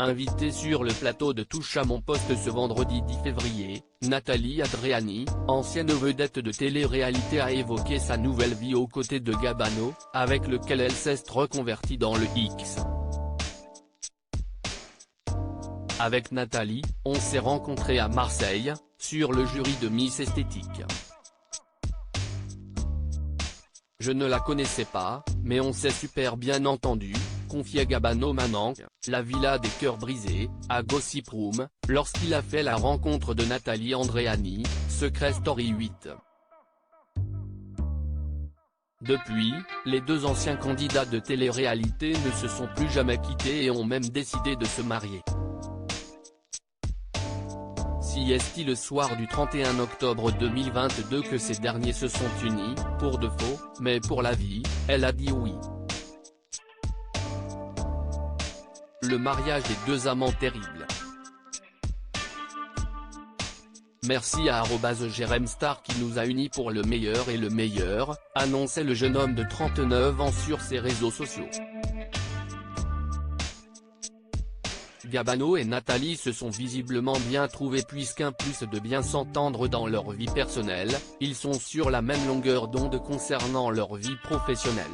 Invitée sur le plateau de Touche à mon poste ce vendredi 10 février, Nathalie Adriani, ancienne vedette de télé-réalité, a évoqué sa nouvelle vie aux côtés de Gabano, avec lequel elle s'est reconvertie dans le X. Avec Nathalie, on s'est rencontrés à Marseille, sur le jury de Miss Esthétique. Je ne la connaissais pas, mais on s'est super bien entendu, confiait Gabano Manang, la villa des cœurs brisés, à Gossip Room, lorsqu'il a fait la rencontre de Nathalie Andréani, Secret Story 8. Depuis, les deux anciens candidats de télé-réalité ne se sont plus jamais quittés et ont même décidé de se marier. Si est-il le soir du 31 octobre 2022 que ces derniers se sont unis, pour de faux, mais pour la vie, elle a dit oui. Le mariage des deux amants terribles. Merci à @JeremStar qui nous a unis pour le meilleur et le meilleur, annonçait le jeune homme de 39 ans sur ses réseaux sociaux. Gabano et Nathalie se sont visiblement bien trouvés puisqu'en plus de bien s'entendre dans leur vie personnelle, ils sont sur la même longueur d'onde concernant leur vie professionnelle.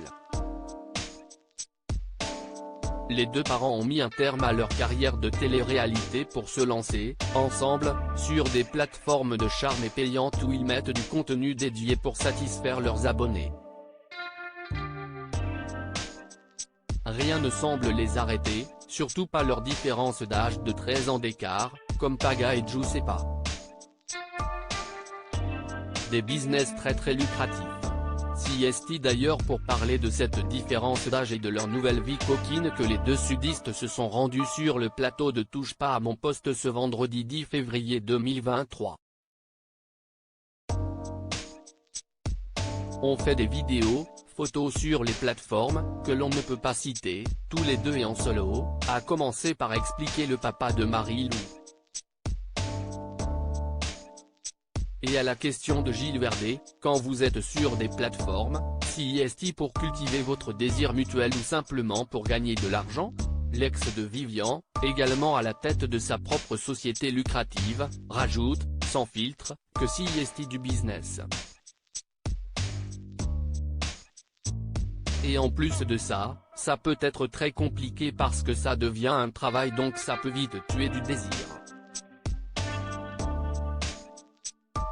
Les deux parents ont mis un terme à leur carrière de télé-réalité pour se lancer, ensemble, sur des plateformes de charme et payantes où ils mettent du contenu dédié pour satisfaire leurs abonnés. Rien ne semble les arrêter, surtout pas leur différence d'âge de 13 ans d'écart, comme Paga et Giuseppa. Des business très lucratifs. Si est d'ailleurs pour parler de cette différence d'âge et de leur nouvelle vie coquine que les deux sudistes se sont rendus sur le plateau de Touche pas à mon poste ce vendredi 10 février 2023. On fait des vidéos, photos sur les plateformes, que l'on ne peut pas citer, tous les deux et en solo, a commencé par expliquer le papa de Marie-Lou. Et à la question de Gilles Verdez, quand vous êtes sur des plateformes, si est-il pour cultiver votre désir mutuel ou simplement pour gagner de l'argent? L'ex de Vivian, également à la tête de sa propre société lucrative, rajoute, sans filtre, que si est du business. Et en plus de ça, ça peut être très compliqué parce que ça devient un travail donc ça peut vite tuer du désir.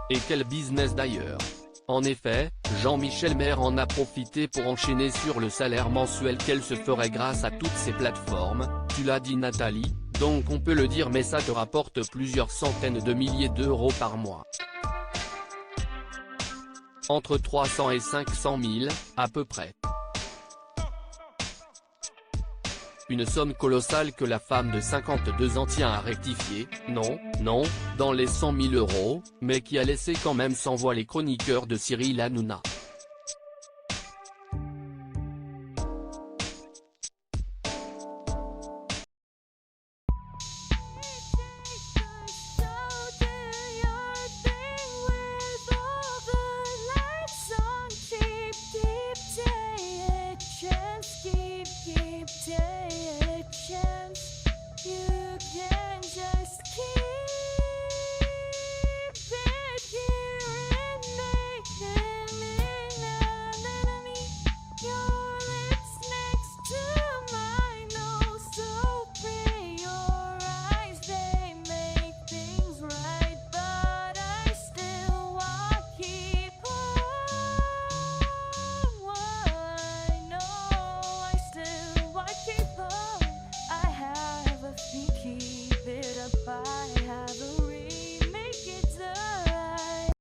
Et quel business d'ailleurs. En effet, Jean-Michel Maire en a profité pour enchaîner sur le salaire mensuel qu'elle se ferait grâce à toutes ces plateformes, tu l'as dit Nathalie, donc on peut le dire mais ça te rapporte plusieurs centaines de milliers d'euros par mois. Entre 300 et 500 000, à peu près. Une somme colossale que la femme de 52 ans tient à rectifier, non, dans les 100 000 euros, mais qui a laissé quand même sans voix les chroniqueurs de Cyril Hanouna.